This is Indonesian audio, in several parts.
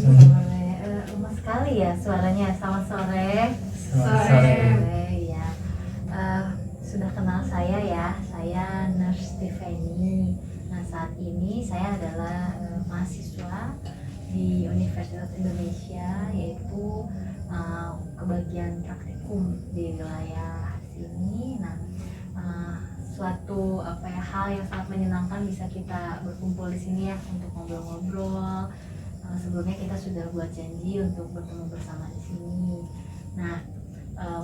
Sore, lemas sekali ya suaranya. Selamat sore. Sore. Ya. Sudah kenal saya ya. Saya Nurse Tiffany. Nah, saat ini saya adalah mahasiswa di Universitas Indonesia, yaitu kebagian praktikum di wilayah sini. Nah, suatu hal yang sangat menyenangkan bisa kita berkumpul di sini ya untuk ngobrol-ngobrol. Sebelumnya kita sudah buat janji untuk bertemu bersama di sini. Nah,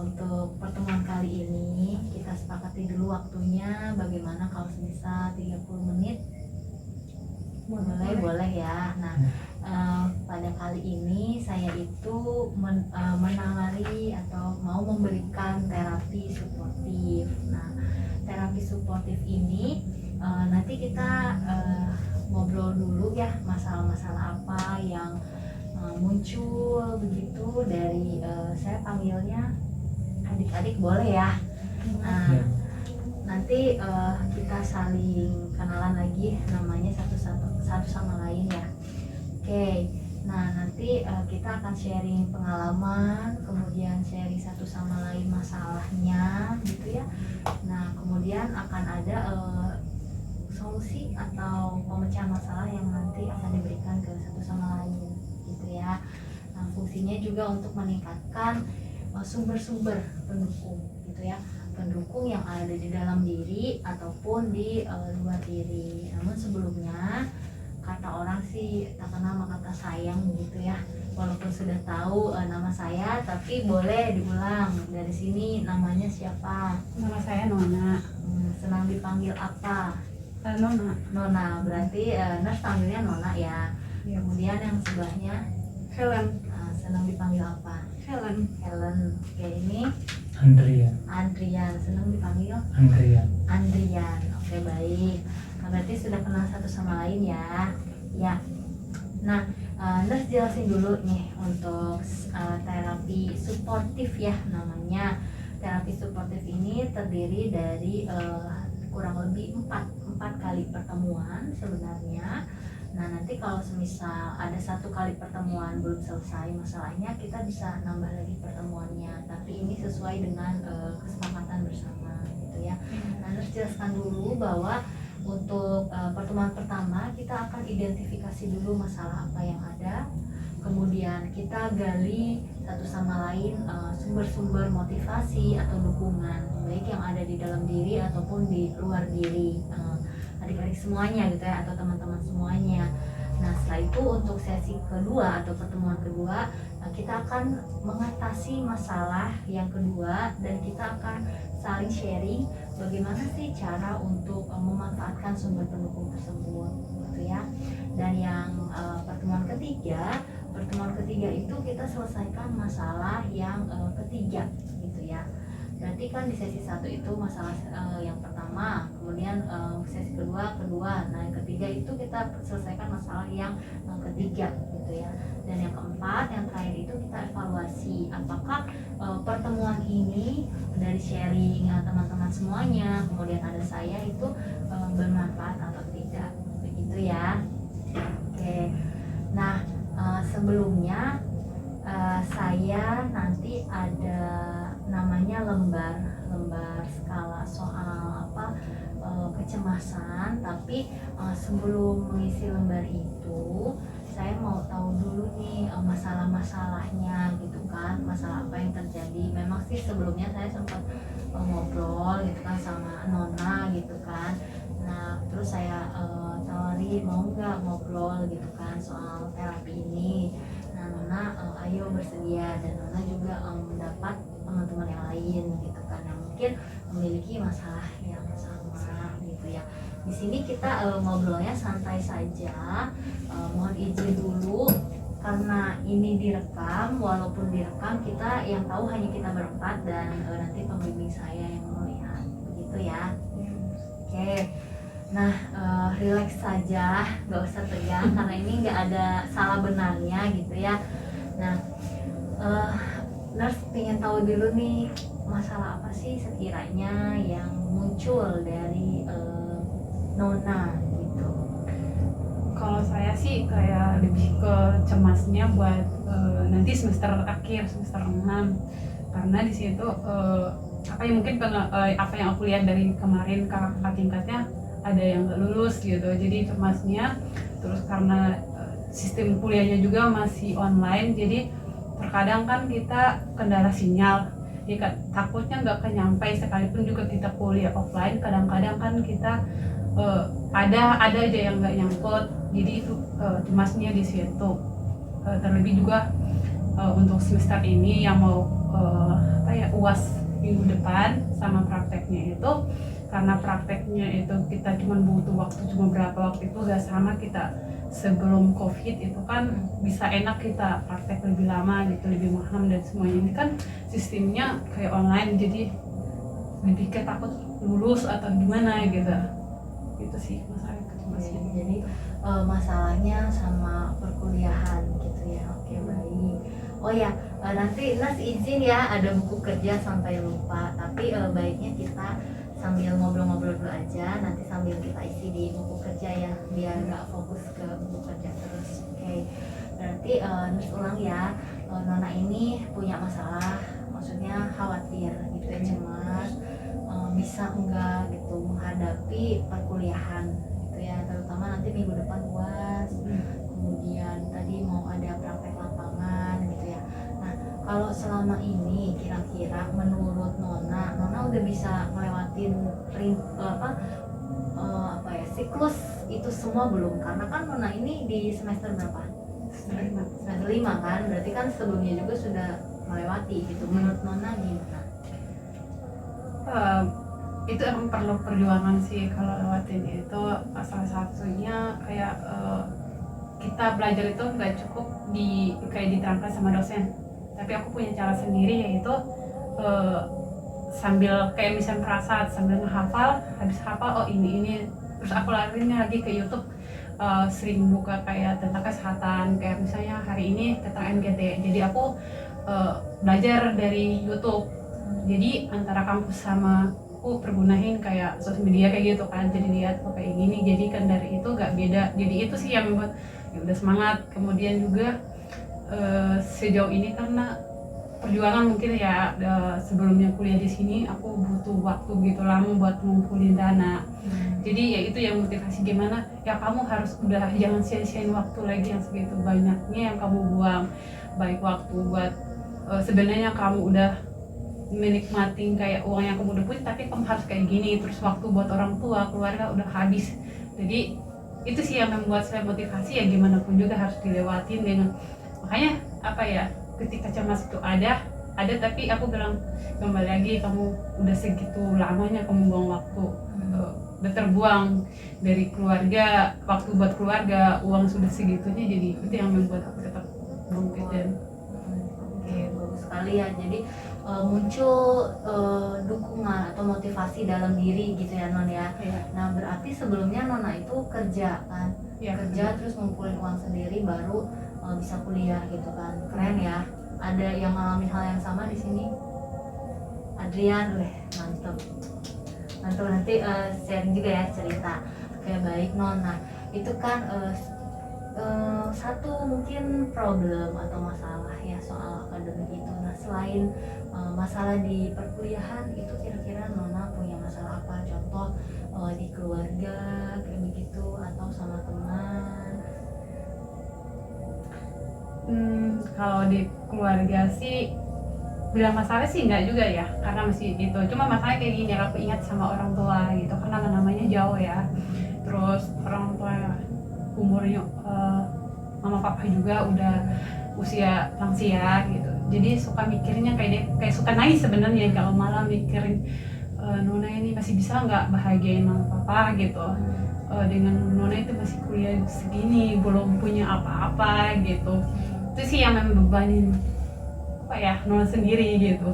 untuk pertemuan kali ini kita sepakati dulu waktunya, bagaimana kalau bisa 30 menit. Boleh ya. Nah, pada kali ini saya itu menawari atau mau memberikan terapi suportif. Nah, terapi suportif ini nanti kita ngobrol dulu ya, masalah-masalah apa yang muncul begitu dari saya panggilnya adik-adik, boleh ya. Nah, nanti kita saling kenalan lagi, namanya satu sama lain ya. Oke. Nah, nanti kita akan sharing pengalaman, kemudian sharing satu sama lain masalahnya gitu ya. Nah, kemudian akan ada solusi atau pemecahan masalah yang nanti akan diberikan ke satu sama lain gitu ya. Nah, fungsinya juga untuk meningkatkan sumber-sumber pendukung gitu ya, pendukung yang ada di dalam diri ataupun di luar diri. Namun sebelumnya, kata orang sih tak kenal maka tak sayang gitu ya. Walaupun sudah tahu nama saya, tapi boleh diulang. Dari sini namanya siapa? Nama saya Nona. Senang dipanggil apa? Nona. Nona, berarti Nurse panggilnya Nona ya. Ya. Kemudian yang sebelahnya Helen. senang dipanggil apa? Helen. Oke, ini Andrian, senang dipanggil Andrian. Oke, baik. Nah, berarti sudah kenal satu sama lain ya. Ya. Nah, Nurse jelasin dulu nih untuk terapi suportif ya namanya. Terapi suportif ini terdiri dari kurang lebih 4 kali pertemuan sebenarnya. Nah, nanti kalau semisal ada 1 kali pertemuan belum selesai masalahnya, kita bisa nambah lagi pertemuannya, tapi ini sesuai dengan kesepakatan bersama gitu ya. Nah, Nurse jelaskan dulu bahwa untuk pertemuan pertama kita akan identifikasi dulu masalah apa yang ada, kemudian kita gali satu sama lain sumber-sumber motivasi atau dukungan, baik yang ada di dalam diri ataupun di luar diri, adik-adik semuanya gitu ya, atau teman-teman semuanya. Nah, setelah itu untuk sesi kedua atau pertemuan kedua, kita akan mengatasi masalah yang kedua dan kita akan saling sharing bagaimana sih cara untuk memanfaatkan sumber pendukung tersebut gitu ya. Dan yang pertemuan ketiga itu kita selesaikan masalah yang ketiga gitu ya. Berarti kan di sesi 1 itu masalah yang pertama, kemudian sesi kedua, nah yang ketiga itu kita selesaikan masalah yang ketiga gitu ya. Dan yang keempat, yang terakhir itu kita evaluasi apakah pertemuan ini dari sharing teman-teman semuanya, kemudian ada saya, itu bermanfaat atau tidak, begitu ya. Oke. Nah, sebelumnya saya nanti ada namanya lembar skala soal kecemasan, tapi sebelum mengisi lembar itu saya mau tahu dulu nih masalah-masalahnya gitu kan, masalah apa yang terjadi. Memang sih sebelumnya saya sempat ngobrol gitu kan sama Nona gitu kan. Nah, terus saya tawari mau nggak ngobrol gitu kan soal terapi ini. Nah, Nona ayo bersedia, dan Nona juga mendapat teman-teman yang lain gitu kan yang mungkin memiliki masalah yang sama gitu ya. Di sini kita ngobrolnya santai saja. Mohon izin dulu karena ini direkam. Walaupun direkam, kita yang tahu hanya kita berempat dan nanti pembimbing saya yang melihat, begitu ya. Oke. Nah, relax saja, nggak usah tegang karena ini nggak ada salah benarnya gitu ya. Nah, Nurse pengen tahu dulu nih, masalah apa sih sekiranya yang muncul dari Nona gitu. Kalau saya sih kayak lebih ke cemasnya buat nanti semester akhir, semester 6, karena di situ apa yang mungkin apa yang aku lihat dari kemarin kakak tingkatnya ada yang nggak lulus gitu, jadi cemasnya. Terus karena sistem kuliahnya juga masih online, jadi terkadang kan kita kendala sinyal, jadi takutnya nggak kenyampai. Sekalipun juga kita kuliah offline, kadang-kadang kan kita ada aja yang nggak nyangkut, jadi itu cemasnya di situ. Terlebih juga untuk semester ini yang mau UAS minggu depan sama prakteknya itu, karena prakteknya itu kita cuma butuh waktu cuma berapa waktu, itu gak sama kita sebelum COVID itu kan bisa enak kita praktek lebih lama gitu, lebih paham dan semuanya. Ini kan sistemnya kayak online, jadi lebih ketakut lulus atau gimana gitu. Itu sih masalah kecemasan. Jadi masalahnya sama perkuliahan gitu ya. Oke, baik. Oh ya, nanti Nas izin ya, ada buku kerja sampai lupa, tapi baiknya kita sambil ngobrol-ngobrol dulu aja, nanti sambil kita isi di buku kerja ya, biar nggak fokus ke buku kerja terus. Oke, berarti Nas ulang ya, Nona ini punya masalah, maksudnya khawatir gitu ya, cemas, bisa enggak gitu menghadapi perkuliahan gitu ya, terutama nanti minggu depan UAS, kemudian tadi mau ada praktek lapangan gitu ya. Nah, kalau selama ini kira-kira menurut Nona udah bisa ngelewatin siklus itu semua belum? Karena kan Nona ini di semester berapa? Semester 5 kan, berarti kan sebelumnya juga sudah melewati gitu. Menurut Nona gimana? Itu emang perlu perjuangan sih kalau lewatin itu. Salah satunya kayak kita belajar itu nggak cukup kayak diterangkan sama dosen, tapi aku punya cara sendiri, yaitu sambil kayak misalnya perasaan, sambil menghafal, habis hafal oh ini terus aku larinya lagi ke YouTube. Sering buka kayak tentang kesehatan, kayak misalnya hari ini tentang NGT, jadi aku belajar dari YouTube. Jadi antara kampus sama aku pergunain kayak sosial media kayak gitu kan, jadi lihat oh kayak gini, jadi kan dari itu gak beda. Jadi itu sih yang membuat ya udah semangat. Kemudian juga sejauh ini karena perjuangan mungkin ya, sebelumnya kuliah di sini aku butuh waktu gitu lama buat ngumpulin dana. Jadi ya itu yang motivasi, gimana ya kamu harus udah jangan sia-siain waktu lagi yang segitu banyaknya yang kamu buang, baik waktu buat sebenarnya kamu udah menikmati kayak uang yang kamu udah punya, tapi kamu harus kayak gini, terus waktu buat orang tua, keluarga udah habis. Jadi itu sih yang membuat saya motivasi, ya gimana pun juga harus dilewatin dengan, makanya apa ya, ketika cemas itu ada, tapi aku bilang kembali lagi, kamu udah segitu lamanya kamu buang waktu, udah terbuang dari keluarga, waktu buat keluarga, uang sudah segitunya, jadi itu yang membuat aku tetap bangkit. Dan oke, bagus sekali ya. Jadi muncul dukungan atau motivasi dalam diri gitu ya Non ya. Nah berarti sebelumnya Nona itu kerja kan, kerja terus ngumpulin uang sendiri baru bisa kuliah gitu kan. Keren ya. Ada yang ngalamin hal yang sama di sini? Adrian, mantep nanti sharing juga ya cerita. Oke, baik Non. Nah itu kan satu mungkin problem atau masalah ya soal akademik itu. Nah selain masalah di perkuliahan itu, kira-kira Nona punya masalah apa? Contoh di keluarga kayak begitu, atau sama teman? Kalau di keluarga sih bilang masalah sih enggak juga ya, karena masih itu, cuma masalah kayak gini, aku ingat sama orang tua gitu, karena namanya jauh ya, terus orang tua umurnya mama papa juga udah usia lansia gitu, jadi suka mikirnya kayak suka nangis sebenarnya kalau malam mikirin Nona ini masih bisa nggak bahagiain mama papa gitu, dengan Nona itu masih kuliah segini belum punya apa-apa gitu. Itu sih yang membebanin apa ya, Nona sendiri gitu.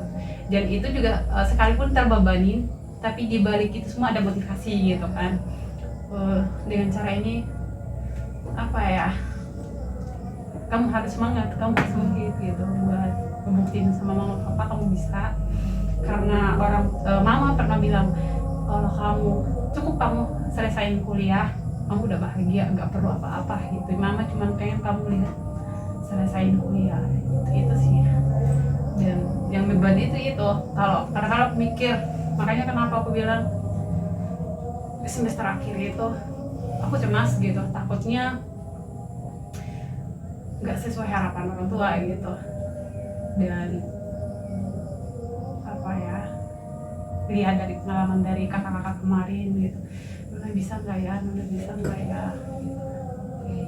Dan itu juga sekalipun terbebanin, tapi di balik itu semua ada motivasi gitu kan. Dengan cara ini apa ya, kamu harus semangat, kamu harus bangkit gitu, buat ngebuktiin sama mama papa kamu bisa. Karena mama pernah bilang, kalau kamu cukup kamu selesaiin kuliah, kamu udah bahagia, nggak perlu apa-apa gitu. Mama cuma pengen kamu lihat selesaiin kuliah itu sih. Dan yang beban itu kalau kadang-kadang aku mikir, makanya kenapa aku bilang di semester akhir itu aku cemas gitu, takutnya nggak sesuai harapan orang tua gitu. Dan apa ya, lihat dari pengalaman dari kakak-kakak kemarin gitu, Nona bisa nggak ya, Nona bisa nggak ya gitu. Oke.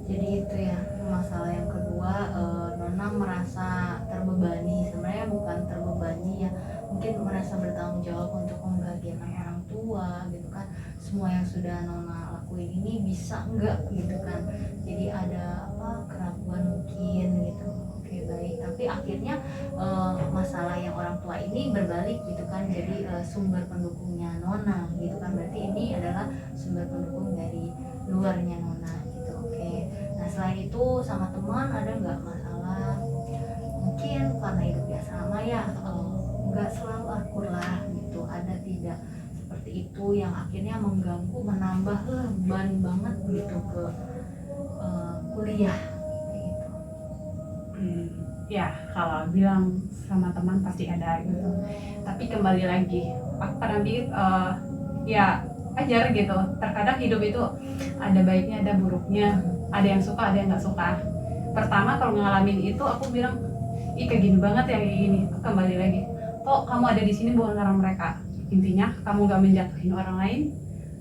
Jadi itu ya masalah yang kedua, Nona merasa terbebani. Sebenarnya bukan terbebani ya, mungkin merasa bertanggung jawab untuk membahagiakan orang tua gitu kan. Semua yang sudah Nona lakuin ini bisa enggak gitu kan. Jadi ada keraguan mungkin gitu. Oke baik, tapi akhirnya masalah yang orang tua ini berbalik gitu kan, jadi sumber pendukungnya Nona gitu kan. Berarti ini adalah sumber pendukung dari luarnya Nona gitu. Oke, nah selain itu sama teman ada nggak masalah? Mungkin karena hidup biasa lama ya, nggak selalu akur lah gitu. Ada tidak seperti itu yang akhirnya mengganggu, menambah beban banget gitu ke kuliah gitu. Ya kalau bilang sama teman pasti ada gitu, tapi kembali lagi aku pernah ya ajar gitu. Terkadang hidup itu ada baiknya ada buruknya, ada yang suka ada yang nggak suka. Pertama kalau ngalamin itu aku bilang, ih kayak gini banget ya kayak gini. Kembali lagi, toh kamu ada di sini bukan karena mereka. Intinya kamu nggak menjatuhin orang lain,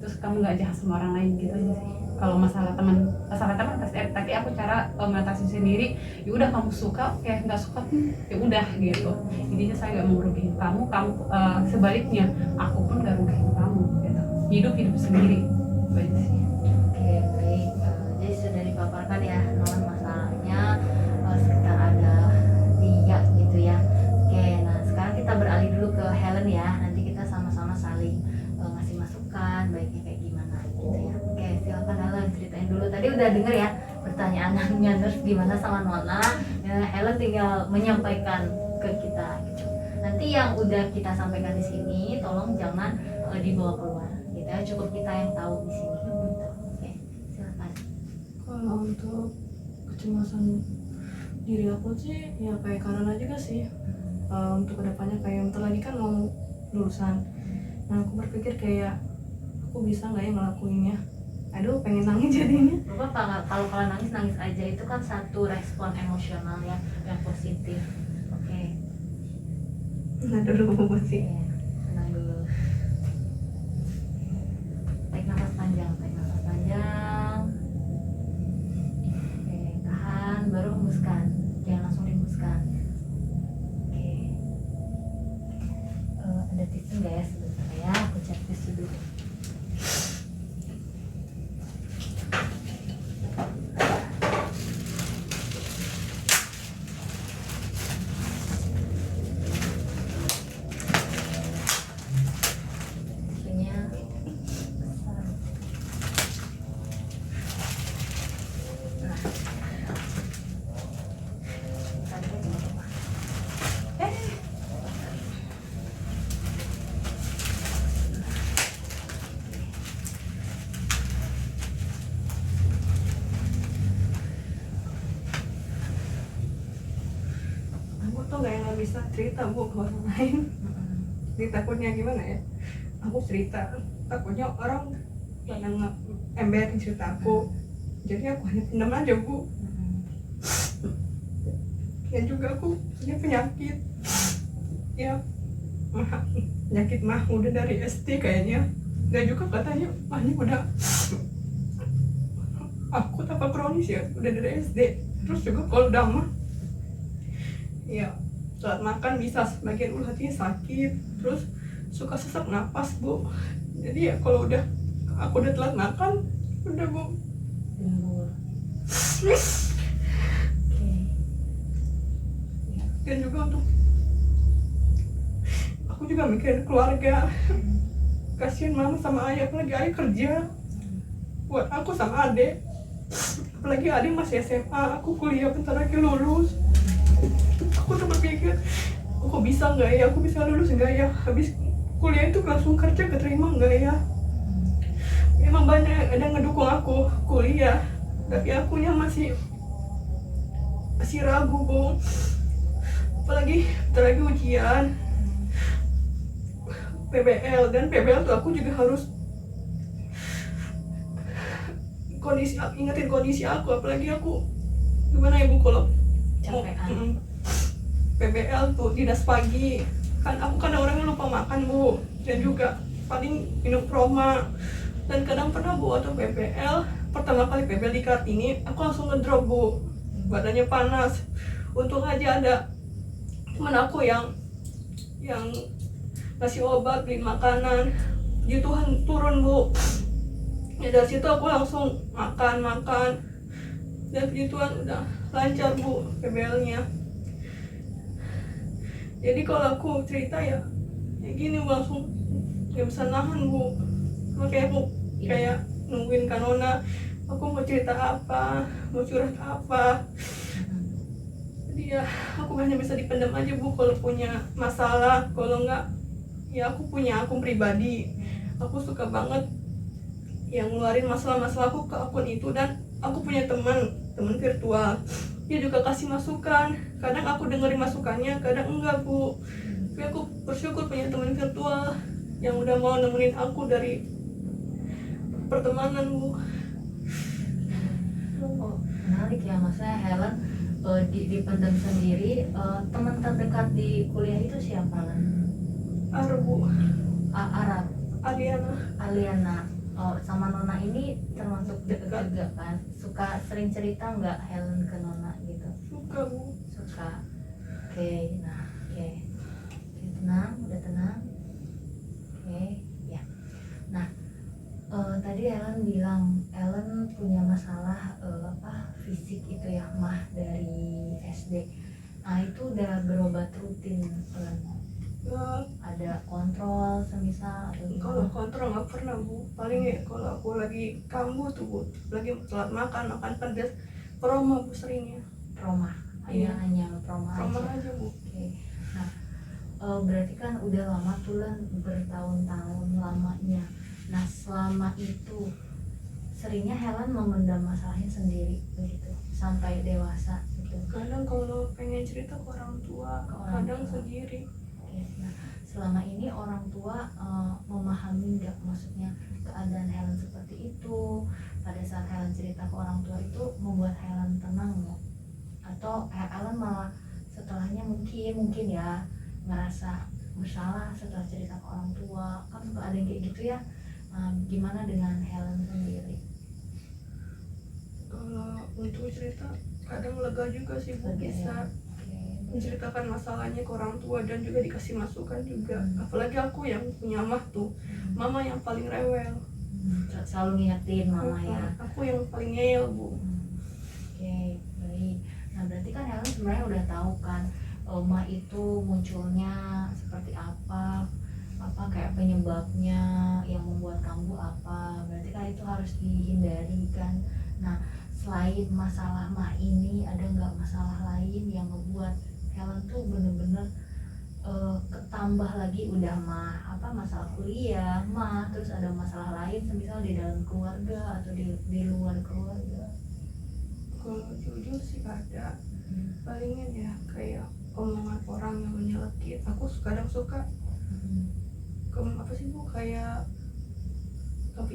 terus kamu nggak jahat sama orang lain gitu aja sih. Kalau masalah teman pasti ada, tapi aku cara mengatasi sendiri. Ya udah kamu suka, kayak nggak suka ya udah gitu. Intinya saya nggak mau rugiin kamu sebaliknya aku pun nggak rugiin kamu gitu. Hidup sendiri baik sih. Oke baik, jadi sudah dipaparkan ya non masalahnya sekitar ada 3 gitu ya. Oke, nah sekarang kita beralih dulu ke Helen ya. Nanti kita sama-sama saling ngasih masukan baiknya kayak gimana gitu ya. Oke, silakan Helen ceritain dulu. Tadi udah denger ya pertanyaannya Nurse gimana sama Nona. Helen tinggal menyampaikan ke kita gitu. Nanti yang udah kita sampaikan di sini tolong jangan dibawa keluar gitu ya. Cukup kita yang tahu di sini gitu. Oke, silakan. Kalau untuk kecemasan diri aku sih ya kayak karena juga sih, untuk kedepannya kayak bentar lagi kan mau lulusan. Nah aku berpikir kayak aku bisa nggak ya ngelakuinnya. Aduh pengen nangis jadinya. Bapak kalau nangis aja, itu kan satu respon emosional ya yang positif. Oke. Nah dulu sih. Ya, tenang dulu. Tarik nafas panjang. Oke, tahan, baru hembuskan. Jangan langsung dihembuskan. Oke. Ada tisu nggak ya sebentar ya? Aku cek tisu dulu. Tisunya besar. Nah, tadi apa? Aku tuh nggak bisa cerita bu ke orang lain. Jadi takutnya gimana ya? Aku cerita, takutnya orang pada nge-emberin cerita aku. Jadi aku hanya pendam aja bu. Dan juga aku punya penyakit. Ya, penyakit mah udah dari SD kayaknya. Dan juga katanya mahnya udah akut apa kronis ya, udah dari SD. Terus juga kalau udah mah, ya saat makan bisa sebagian ulah hatinya sakit, terus suka sesak napas bu. Jadi ya kalau udah aku udah telat makan, udah bu. Dan juga untuk aku juga mikirin keluarga. Kasihan mama sama ayah, apalagi ayah kerja buat aku sama adek. Apalagi adek masih SMA, aku kuliah bentar lagi lulus. Aku tuh berpikir, aku bisa nggak ya, aku bisa lulus nggak ya, habis kuliah itu langsung kerja keterima nggak ya. Memang banyak kadang ngedukung aku kuliah, tapi akunya masih ragu Bu. Apalagi bentar lagi ujian PBL, dan PBL tuh aku juga harus ingetin kondisi aku, apalagi aku gimana ya Bu kalau mau Capean. PBL tuh dinas pagi kan, aku kan orangnya lupa makan Bu, dan juga paling minum proma, dan kadang pernah Bu waktu PBL pertama kali PBL di Kartini aku langsung ngedrop Bu, badannya panas. Untung aja ada teman aku yang ngasih obat, beli makanan, gitu turun Bu. Ya dari situ aku langsung makan, dan puji Tuhan udah lancar Bu PBL-nya. Jadi kalau aku cerita ya kayak gini langsung gak bisa nahan Bu, makanya aku kayak nungguin Kanona, aku mau cerita apa, mau curhat apa. Jadi ya aku hanya bisa dipendam aja Bu kalau punya masalah, kalau enggak ya aku punya akun pribadi, aku suka banget yang ngeluarin masalah-masalah aku ke akun itu, dan aku punya teman virtual, dia juga kasih masukan, kadang aku dengerin masukannya, kadang enggak Bu. Tapi aku bersyukur punya teman virtual yang udah mau nemenin aku dari pertemanan Bu. Oh, menarik ya, maksudnya Helen dipendam sendiri. Teman terdekat di kuliah itu siapa kan? Bu, Arab, Aliana. Oh, sama Nona ini termasuk dekat juga kan? Suka sering cerita nggak Helen ke Nona gitu? Suka Bu. Suka. Oke, nah, oke, tenang, udah tenang. Oke, ya. Nah, tadi Helen bilang Helen punya masalah fisik itu ya, mah dari SD. Nah itu udah berobat rutin Helen? Ada kontrol semisal atau Kalau gimana? kontrol nggak pernah Bu, paling ya kalau aku lagi kambuh tuh Bu, lagi telat makan pedas, proma Bu seringnya. Proma? Iya. Hanya proma Proma aja? aja Bu. Oke. Nah, berarti kan udah lama tuh Len, bertahun-tahun lamanya. Nah selama itu seringnya Helen memendam masalahnya sendiri begitu sampai dewasa gitu? Kadang kalau pengen cerita ke orang tua, Ke orang kadang tua. sendiri. Oke. Nah selama ini orang tua memahami nggak, maksudnya keadaan Helen seperti itu, pada saat Helen cerita ke orang tua itu membuat Helen tenang nggak? Atau Helen malah setelahnya mungkin ya ngerasa bersalah setelah cerita ke orang tua, kan suka ada yang kayak gitu ya. Gimana dengan Helen sendiri? Kalau untuk cerita kadang lega juga sih Bu, Lega bisa ya? Oke. menceritakan masalahnya ke orang tua dan juga dikasih masukan juga. Apalagi aku yang punya mah tuh, mama yang paling rewel. Selalu ngingetin mama ya. Aku yang paling ngeyel Bu. Oke, baik. Nah berarti kan Helen sebenarnya udah tahu kan mah itu munculnya seperti apa kayak penyebabnya yang membuat kambuh apa, berarti kan itu harus dihindari kan. Nah selain masalah mah ini ada nggak masalah lain yang ngebuat Helen tuh bener-bener ketambah lagi, udah mah masalah kuliah mah, terus ada masalah lain semisal di dalam keluarga atau di luar keluarga? Kalau jujur sih ada, palingnya ya kayak omongan orang yang menyelekit. Aku kadang suka apa sih Bu, kayak nggak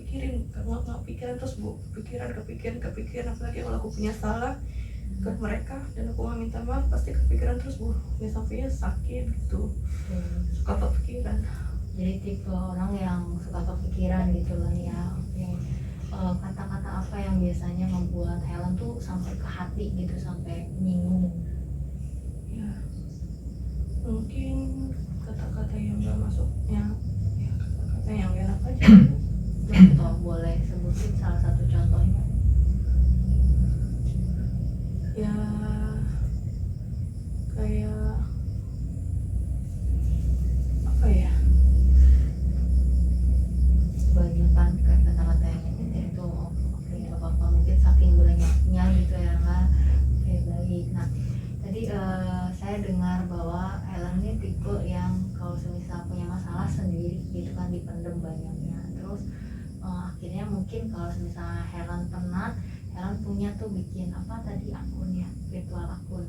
pikiran terus Bu, kepikiran, apalagi kalau aku punya salah ke mereka dan aku mau minta maaf, pasti kepikiran terus Bu, ya sampainya sakit gitu. Suka kepikiran. Jadi tipe orang yang suka kepikiran gitu lah ya. Oke. Kata-kata apa yang biasanya membuat Helen tuh sampai ke hati gitu, sampai nyinggung? Ya mungkin kata-kata yang gak masuknya, ya kata-kata yang gak enak aja. Contoh, boleh sebutin salah satu contohnya? Ya kayak apa ya, Banyak kan kata-kata yang itu. Oke, gak apa-apa, mungkin saking banyaknya gitu ya kan. Oke, baik. Nah tadi saya dengar bahwa Helen ini tipe yang kalau semisal punya masalah sendiri gitu kan dipendem banyaknya. Terus mungkin kalau misalnya Helen pernah, Helen punya tuh bikin apa tadi akun ya, virtual akun.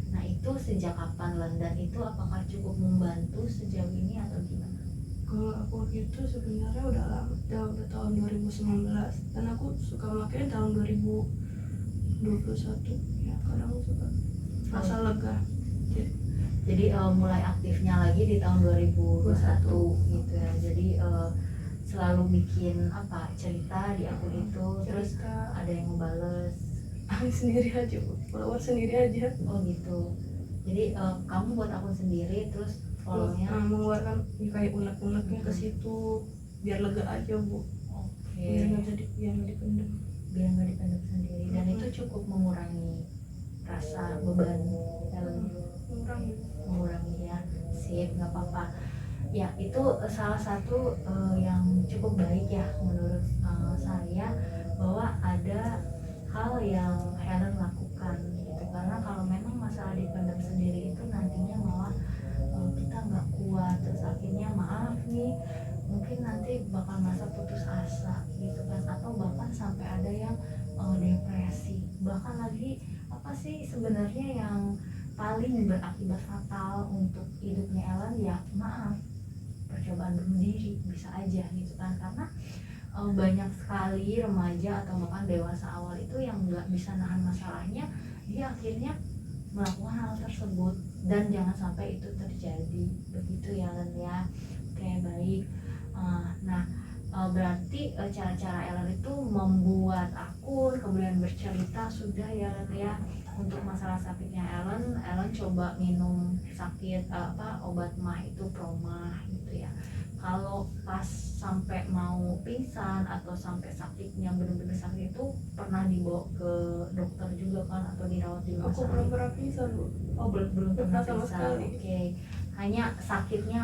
Nah itu sejak kapan Len, dan itu apakah cukup membantu sejauh ini atau gimana? Kalau aku gitu sebenarnya udah lama, udah tahun 2019, dan aku suka makanya tahun 2021 ya, kadang suka rasa lega. Jadi mulai aktifnya lagi di tahun 2021 gitu ya. Jadi selalu bikin apa cerita di akun itu, terus ada yang ngebales. Sendiri aja, follower sendiri aja. Oh gitu. Jadi kamu buat akun sendiri terus follow-nya mengeluarkan kayak unek-uneknya ke situ biar lega aja Bu. oke. Biar nggak dipendam. Biar nggak dipendam sendiri, dan itu cukup mengurangi rasa beban mengurangi ya. Sip, nggak apa-apa ya. Itu salah satu yang cukup baik ya menurut saya, bahwa ada hal yang Helen lakukan gitu. Karena kalau memang masalah dipendam sendiri itu nantinya malah kita nggak kuat, terus akhirnya maaf nih mungkin nanti bakal masa putus asa gitu kan, atau bahkan sampai ada yang depresi. Bahkan lagi apa sih sebenarnya yang paling berakibat fatal untuk hidupnya Ellen ya, maaf, percobaan bunuh diri bisa aja gitu kan. Karena banyak sekali remaja atau bahkan dewasa awal itu yang nggak bisa nahan masalahnya, dia akhirnya melakukan hal tersebut, dan jangan sampai itu terjadi. Begitu ya Ellen ya. Oke, baik. Nah berarti cara-cara Ellen itu membuat akun, kemudian bercerita sudah ya Ellen ya. Untuk masalah sakitnya Ellen coba minum obat mah itu promah gitu ya. Kalau pas sampai mau pingsan atau sampai sakitnya benar-benar sakit itu pernah dibawa ke dokter juga kan, atau dirawat di rumah sakit? Aku belum pernah pingsan Bu. Oh belum pernah sama pingsan. sekali. Oke. Hanya sakitnya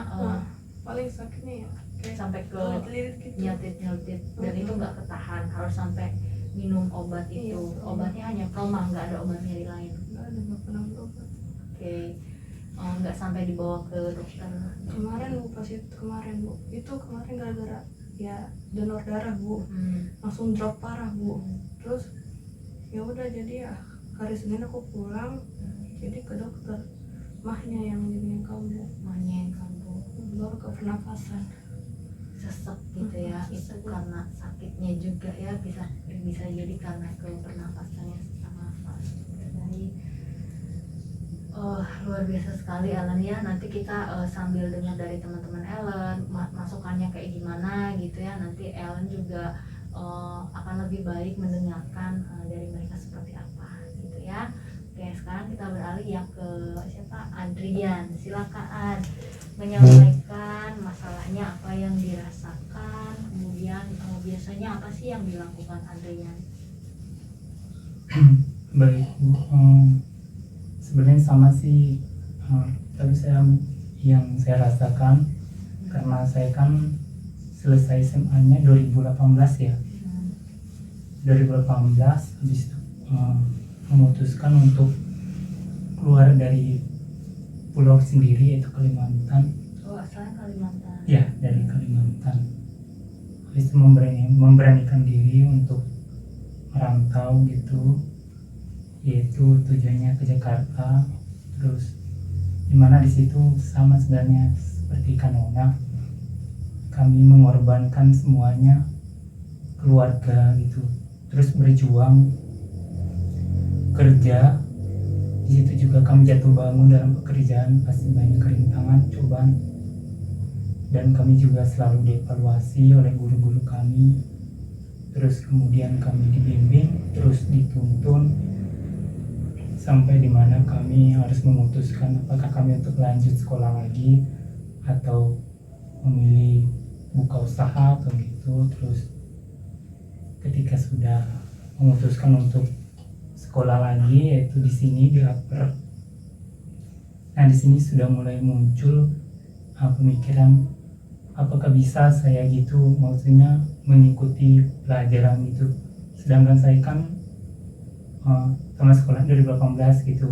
paling sakitnya ya kayak sampai ke lilit gitu. nyeltit, dan itu nggak ketahan, harus sampai minum obat itu. Iya. Obatnya hanya promah, nggak ada obat nyeri lain. Nggak pernah berobat. Oke. Nggak sampai dibawa ke dokter. Kemarin Bu, pas itu kemarin Bu, itu kemarin gara-gara ya donor darah Bu, langsung drop parah Bu. Terus ya udah, jadi ya hari Senin aku pulang, jadi ke dokter, mahnya yang ini kamu, baru ke pernafasan sesek gitu ya. Itu karena sakitnya juga ya, bisa jadi karena ke pernapasannya sesak nafas. Jadi luar biasa sekali Ellen ya. Nanti kita sambil dengar dari teman-teman Ellen masukannya kayak gimana gitu ya. Nanti Ellen juga akan lebih baik mendengarkan dari mereka seperti apa gitu ya. Oke, sekarang kita beralih ya ke siapa? Adrian. Silakan menyampaikan masalahnya, apa yang dirasakan, kemudian biasanya apa sih yang dilakukan Adrian? Baik Bu, sebenarnya sama sih, tapi yang saya rasakan karena saya kan selesai SMA-nya 2018 ya. 2018 habis itu memutuskan untuk keluar dari pulau sendiri, yaitu Kalimantan. Oh, asalnya Kalimantan. Ya, dari Kalimantan. Habis itu memberanikan diri untuk merantau gitu, yaitu tujuannya ke Jakarta. Terus dimana di situ sama sebenarnya seperti Kanona, kami mengorbankan semuanya, keluarga gitu, terus berjuang kerja. Di situ juga kami jatuh bangun dalam pekerjaan, pasti banyak rintangan, cobaan, dan kami juga selalu dievaluasi oleh guru-guru kami. Terus kemudian kami dibimbing, terus dituntun sampai dimana kami harus memutuskan apakah kami untuk lanjut sekolah lagi atau memilih buka usaha atau gitu. Terus ketika sudah memutuskan untuk sekolah lagi, yaitu di sini di Upper. Nah, di sini sudah mulai muncul pemikiran apakah bisa saya gitu, maksudnya mengikuti pelajaran gitu. Sedangkan saya kan tamat sekolah 2018 gitu.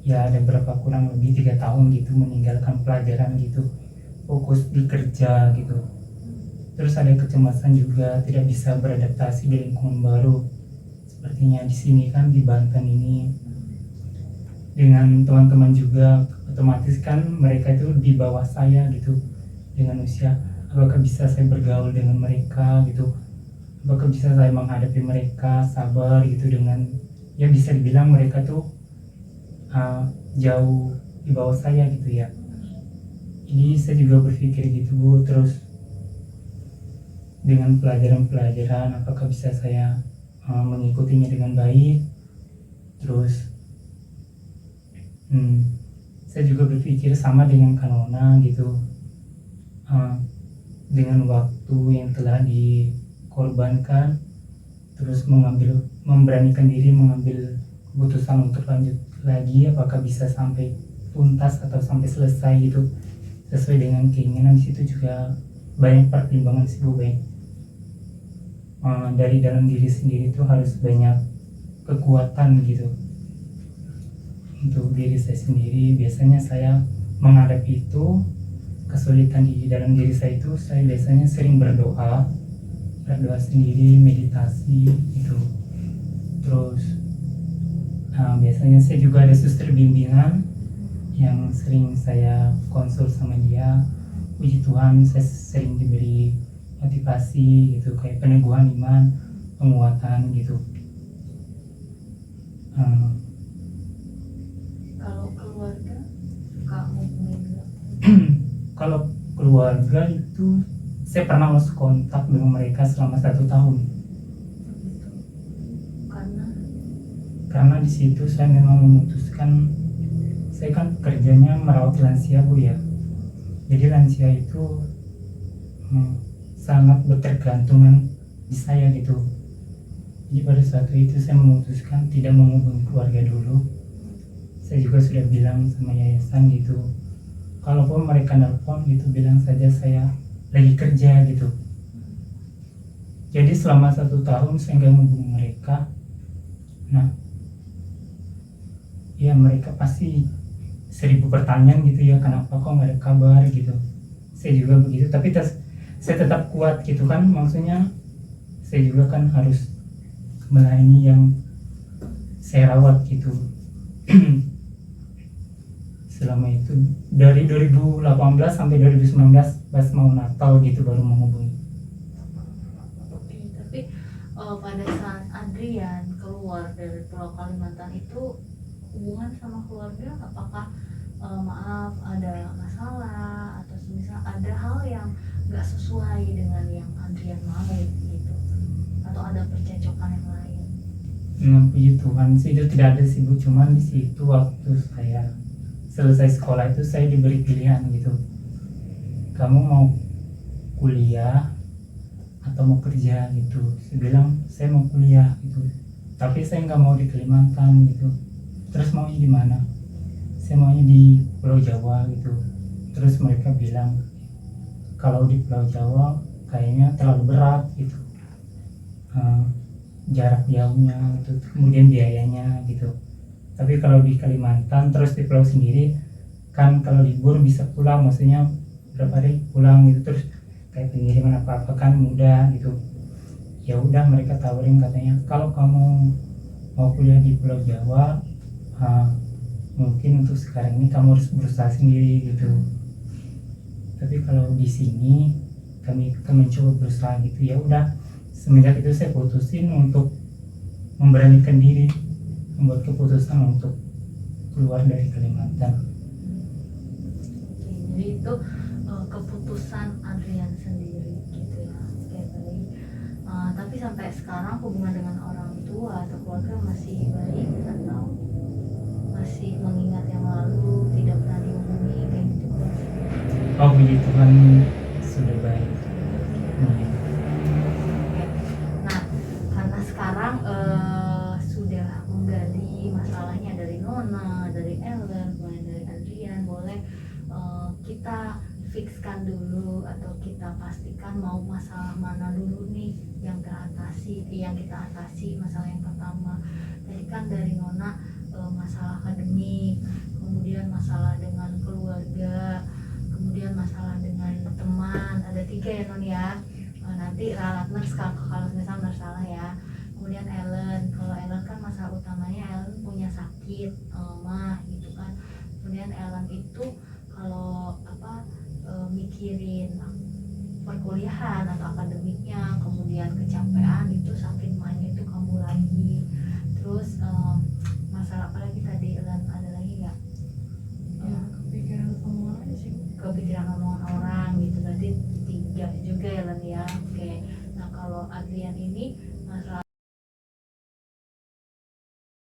Ya ada berapa kurang lebih 3 tahun gitu meninggalkan pelajaran gitu. Fokus di kerja gitu. Terus ada kecemasan juga, tidak bisa beradaptasi di lingkungan baru. Sepertinya di sini kan di Banten ini dengan teman-teman juga, otomatis kan mereka itu di bawah saya gitu dengan usia. Apakah bisa saya bergaul dengan mereka gitu? Apakah bisa saya menghadapi mereka sabar gitu dengan ya bisa dibilang mereka tuh jauh di bawah saya gitu ya. Jadi saya juga berpikir gitu Bu, terus dengan pelajaran-pelajaran apakah bisa saya mengikutinya dengan baik. Terus saya juga berpikir sama dengan Kanona gitu, dengan waktu yang telah dikorbankan, terus memberanikan diri mengambil keputusan untuk lanjut lagi, apakah bisa sampai tuntas atau sampai selesai gitu sesuai dengan keinginan. Di situ juga banyak pertimbangan sih Bu, baik dari dalam diri sendiri itu harus banyak kekuatan gitu. Untuk diri saya sendiri biasanya saya menghadapi itu kesulitan di dalam diri saya itu, saya biasanya sering berdoa sendiri, meditasi gitu. Terus biasanya saya juga ada suster bimbingan yang sering saya konsul sama dia. Puji Tuhan saya sering diberi motivasi gitu, kayak peneguhan iman, penguatan gitu. Kalau keluarga suka ngomongin nggak? Kalau keluarga itu saya pernah lost kontak dengan mereka selama 1 tahun. Karena di situ saya memang memutuskan, saya kan kerjanya merawat lansia Bu ya. Jadi lansia itu sangat bertergantungan di saya gitu. Jadi pada saat itu saya memutuskan tidak menghubungi keluarga dulu. Saya juga sudah bilang sama yayasan gitu, kalaupun mereka nelpon gitu bilang saja saya lagi kerja gitu. Jadi selama 1 tahun saya nggak menghubungi mereka. Nah ya mereka pasti 1000 pertanyaan gitu ya, kenapa kok nggak ada kabar gitu. Saya juga begitu, tapi saya tetap kuat gitu kan, maksudnya saya juga kan harus melayani yang saya rawat gitu. Selama itu dari 2018 sampai 2019 pas mau Natal gitu baru menghubungi. Oke, tapi pada saat Adrian keluar dari Pulau Kalimantan itu hubungan sama keluarga apakah maaf ada masalah atau misal ada hal yang nggak sesuai dengan yang Adrian mau gitu, atau ada percecokan yang lain? Puji Tuhan sih itu tidak ada sih Bu, cuman di situ waktu saya selesai sekolah itu saya diberi pilihan gitu, kamu mau kuliah atau mau kerja gitu. Saya bilang saya mau kuliah gitu, tapi saya nggak mau di Kalimantan gitu. Terus maunya di mana? Saya maunya di Pulau Jawa gitu. Terus mereka bilang kalau di Pulau Jawa kayaknya terlalu berat gitu, jarak jauhnya gitu, kemudian biayanya gitu. Tapi kalau di Kalimantan terus di pulau sendiri kan kalau libur bisa pulang, maksudnya berapa hari pulang gitu, terus kayak pengiriman apa kan mudah gitu. Ya udah mereka tawarin katanya kalau kamu mau kuliah di Pulau Jawa mungkin untuk sekarang ini kamu harus berusaha sendiri gitu. Tapi kalau di sini kami mencoba berusaha gitu. Ya udah semenjak itu saya putusin untuk memberanikan diri, membuat keputusan untuk keluar dari Kalimantan. Oke, jadi itu keputusan Adrian sendiri gitu ya. Oke, baik. Tapi sampai sekarang hubungan dengan orang tua atau keluarga masih baik atau masih mengingat yang lalu, tidak pernah dihubungi kayak gitu? Oh puji Tuhan sudah baik. Nah, karena sekarang sudah menggali masalahnya dari Nona, dari Ellen, kemudian dari Adrian, boleh kita fixkan dulu atau kita pastikan mau masalah mana dulu nih yang kita atasi. Masalah yang pertama tadi kan dari Nona masalah akademik, kemudian masalah dengan keluarga, kemudian masalah dengan teman, ada 3 ya Non ya. nanti Ratna kalau misalnya nggak salah ya. Kemudian Ellen, kalau Ellen kan masalah utamanya Ellen punya sakit mah gitu kan. Kemudian Ellen itu kalau mikirin perkuliahan atau akademiknya, kemudian kecapean itu sakit mahnya itu kambuh lagi. Terus masalah apa lagi tadi Ellen, ada lagi nggak? Ya, kepikiran omongan sih. Kepikiran omongan orang gitu, berarti 3 juga ya Len ya. Oke, nah kalau Adrian ini masalah